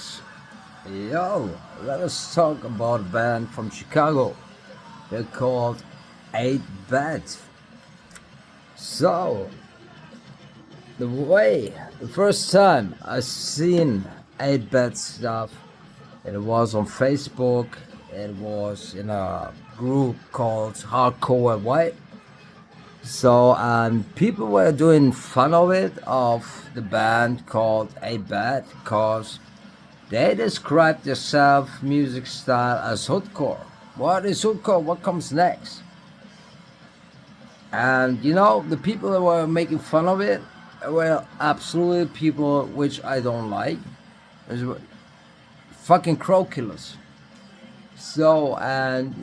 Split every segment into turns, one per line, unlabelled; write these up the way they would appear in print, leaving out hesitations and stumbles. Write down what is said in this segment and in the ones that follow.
next? Yo, let us talk about a band from Chicago. They're called 8 So, the first time I seen 8 stuff, it was on Facebook. It was in a group called Hardcore and White. So, and people were doing fun of it, of the band called 8 because they describe their self music style as hoodcore. What is hoodcore? What comes next? And the people that were making fun of it were absolutely people which I don't like. There's fucking crow killers. So, and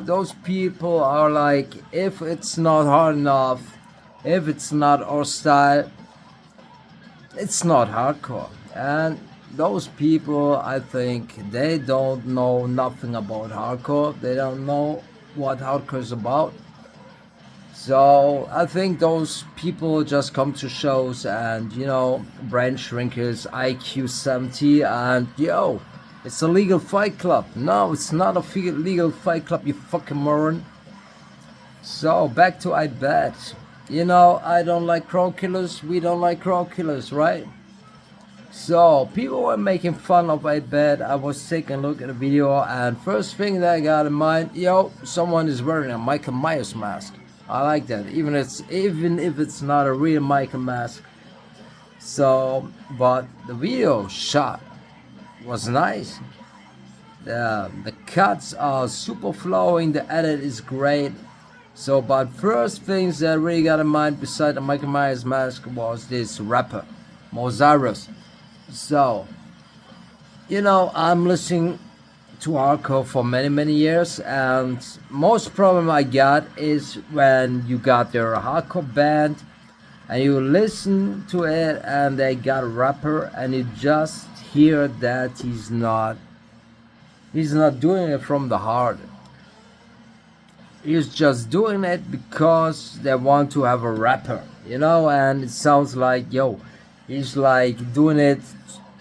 those people are like, if it's not hard enough, if it's not our style, it's not hardcore. And those people, I think, they don't know nothing about hardcore. They don't know what hardcore is about. So I think those people just come to shows and, brain shrinkers, IQ 70, and it's a legal fight club. No, it's not a legal fight club, you fucking moron. So back to I Bet. I don't like crow killers. We don't like crow killers, right? So people were making fun of I Bet. I was taking a look at the video, and first thing that I got in mind, someone is wearing a Michael Myers mask. I like that, even if it's not a real Michael mask. So, but the video shot was nice. The cuts are super flowing. The edit is great. So, but first things that I really got in mind, beside the Michael Myers mask, was this rapper, Mozarus. So, I'm listening to hardcore for many years, and most problem I got is when you got their hardcore band and you listen to it and they got a rapper and you just hear that he's not doing it from the heart. He's just doing it because they want to have a rapper, and it sounds like, he's like doing it.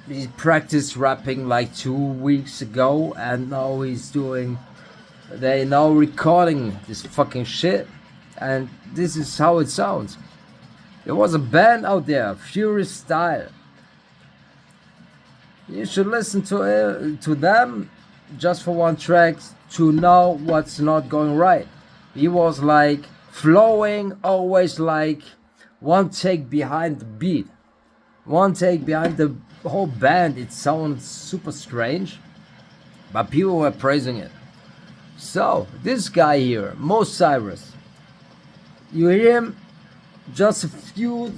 He practiced rapping like 2 weeks ago, and now they now recording this fucking shit, and this is how it sounds. There was a band out there, Furious Style. You should listen to them just for one track to know what's not going right. He was like flowing, always like one take behind the beat, one take behind the whole band. It sounds super strange, but people were praising it. So this guy here, Mozarus, you hear him, just a few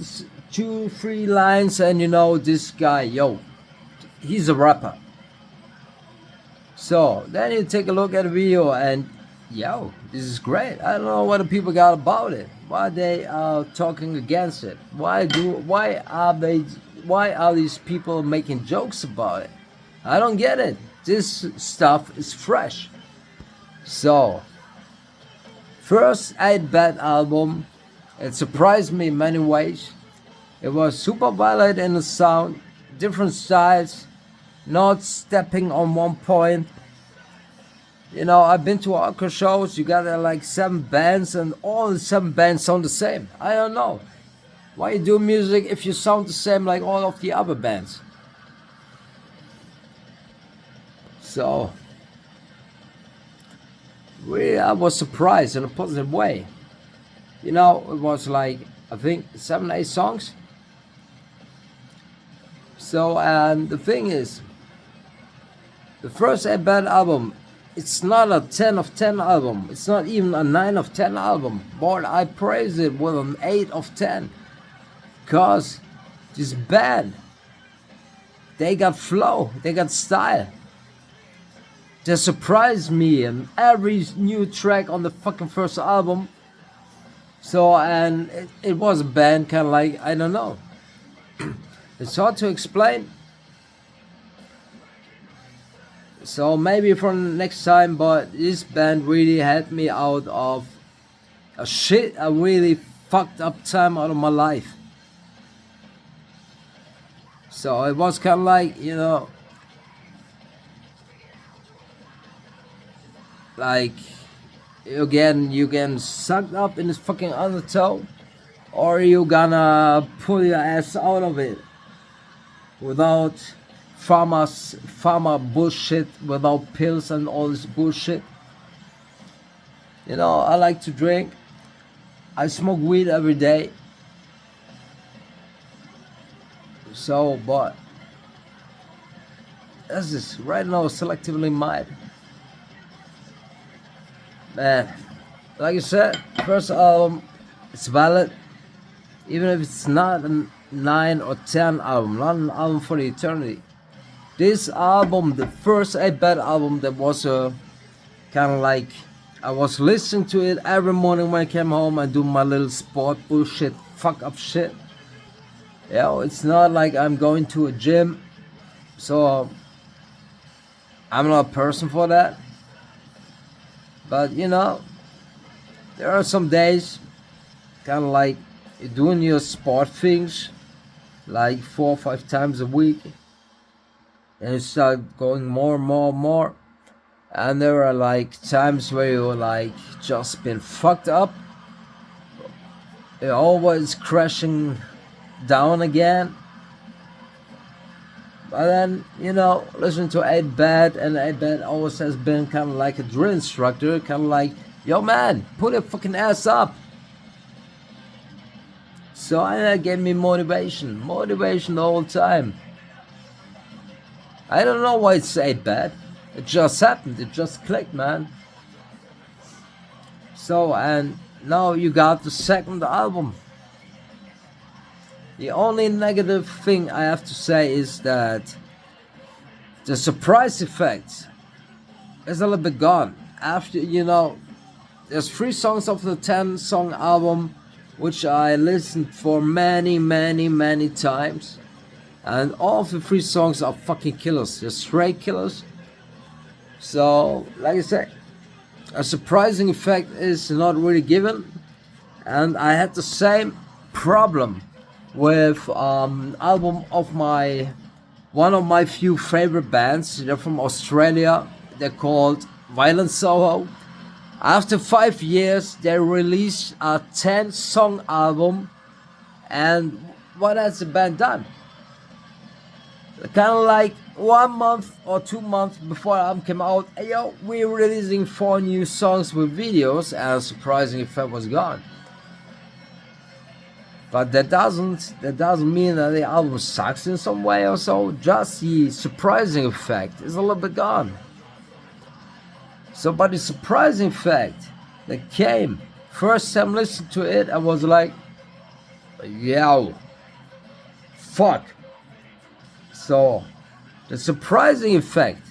2-3 lines, and this guy, he's a rapper. So then you take a look at the video, and this is great. I don't know what the people got about it. Why they are talking against it? Why are these people making jokes about it? I don't get it. This stuff is fresh. So, first 8 album, it surprised me in many ways. It was super violent in the sound, different styles, not stepping on one point. I've been to hardcore shows, you got like 7 bands, and all the 7 bands sound the same. I don't know. Why you do music if you sound the same like all of the other bands? So, really, I was surprised in a positive way. It was like, I think, 7, 8 songs. So, and the thing is, the first 8 album, it's not a 10 of 10 album. It's not even a 9 of 10 album. But I praise it with an 8 of 10. Because this band, they got flow, they got style. They surprised me in every new track on the fucking first album. So, and it was a band kind of like, I don't know. It's hard to explain. So maybe for next time, but this band really helped me out of a really fucked up time out of my life. So it was kind of like, like you getting sucked up in this fucking undertow, or you gonna pull your ass out of it without pharma bullshit, without pills and all this bullshit. You know, I like to drink. I smoke weed every day. So, but that's just right now selectively mad. Man, like I said, first album, it's valid. Even if it's not a 9 or 10 album, not an album for the eternity. This album, the first Aight album, that was a kind of like, I was listening to it every morning when I came home and do my little sport bullshit, fuck up shit. You know, it's not like I'm going to a gym, so I'm not a person for that. But you know, there are some days, kind of like you're doing your sport things, like 4 or 5 times a week, and you start going more and more and more. And there are like times where you're like just been fucked up. You're always crashing down again. But then, you know, listening to Aight, and Aight always has been kind of like a drill instructor, kind of like, yo man, put your fucking ass up. So that gave me motivation the whole time. I don't know why it's Aight. It just happened, it just clicked, man. So, and now you got the second album. The only negative thing I have to say is that the surprise effect is a little bit gone. After, you know, there's 3 songs of the 10-song album which I listened for many times, and all of the 3 songs are fucking killers. They're straight killers. So, like I said, a surprising effect is not really given, and I had the same problem with album of one of my few favorite bands. They're from Australia. They're called Violent Soho. After 5 years, they released a 10-song album, and what has the band done? Kind of like 1 month or 2 months before the album came out, hey, yo, we're releasing 4 new songs with videos, and a surprising effect was gone. But that doesn't mean that the album sucks in some way or so. Just the surprising effect is a little bit gone. So, but the surprising effect that came first time listening to it, I was like, yo, fuck. So, the surprising effect,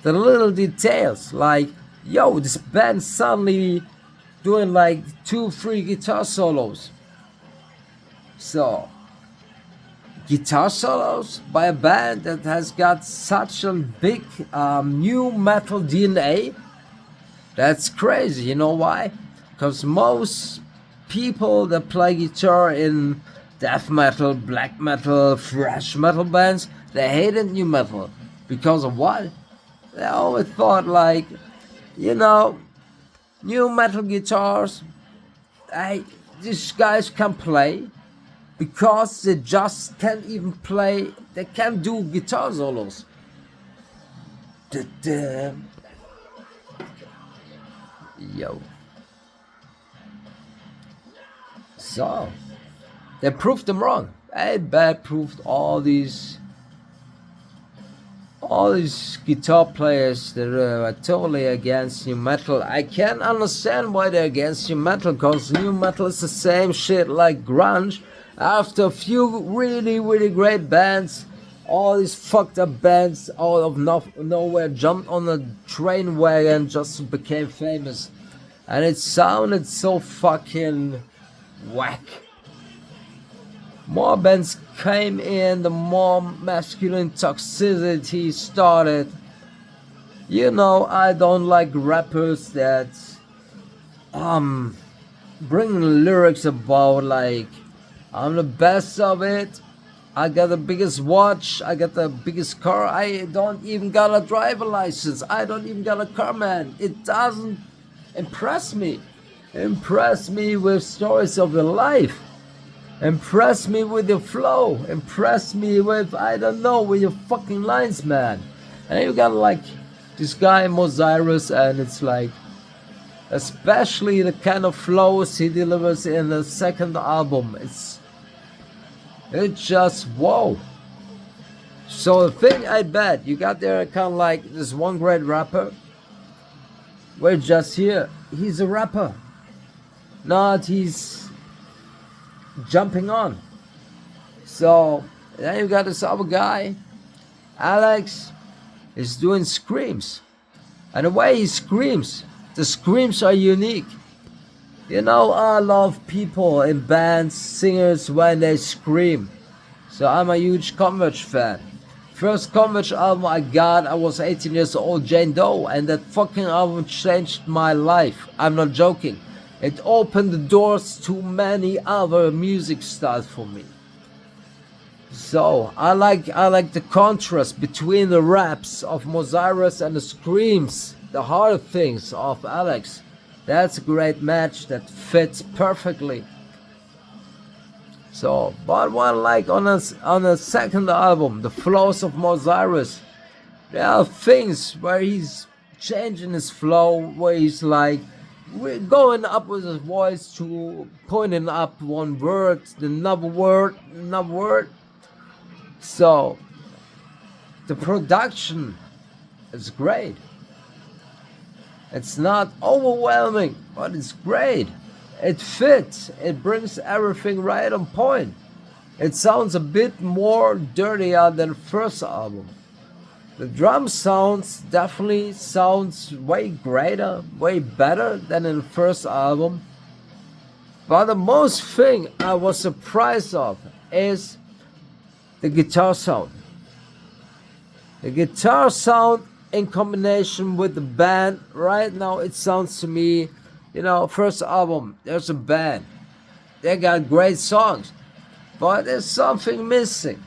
the little details, like, yo, this band suddenly doing like 2-3 guitar solos. So, guitar solos by a band that has got such a big new metal DNA, that's crazy. You know why? Because most people that play guitar in death metal, black metal, thrash metal bands, they hated new metal. Because of what? They always thought like, you know, new metal guitars, hey, these guys can play, because they just can't even play, they can't do guitar solos. Yo. So, they proved them wrong. Aight proved all these guitar players that are totally against new metal. I can't understand why they're against new metal, because new metal is the same shit like grunge. After a few really great bands, all these fucked up bands out of nowhere jumped on the train wagon, just became famous, and it sounded so fucking whack. More bands came in, the more masculine toxicity started. You know, I don't like rappers that bring lyrics about like, I'm the best of it, I got the biggest watch. I got the biggest car. I don't even got a driver license. I don't even got a car, man. It doesn't impress me. Impress me with stories of your life. Impress me with your flow. Impress me with, I don't know, with your fucking lines, man. And you got like this guy Mosiris, and it's like, especially the kind of flows he delivers in the second album. It's just whoa. So the thing, I bet you got there kind of like this one great rapper. We're just here. He's a rapper, not he's jumping on. So then you got this other guy, Alex, is doing screams, and the way he screams, the screams are unique. You know, I love people in bands, singers, when they scream. So I'm a huge Converge fan. First Converge album I got, I was 18 years old, Jane Doe, and that fucking album changed my life. I'm not joking. It opened the doors to many other music styles for me. So I like the contrast between the raps of Mosiris and the screams, the harder things of Alex. That's a great match that fits perfectly. So, but one like on a second album, the flows of Mosiris, there are things where he's changing his flow, where he's like we're going up with his voice to pointing up one word, another word, another word. So the production is great. It's not overwhelming, but it's great. It fits. It brings everything right on point. It sounds a bit more dirtier than the first album. The drum sounds definitely sounds way greater, way better than in the first album. But the most thing I was surprised of is the guitar sound. The guitar sound in combination with the band, right now it sounds to me, you know, first album, there's a band. They got great songs, but there's something missing.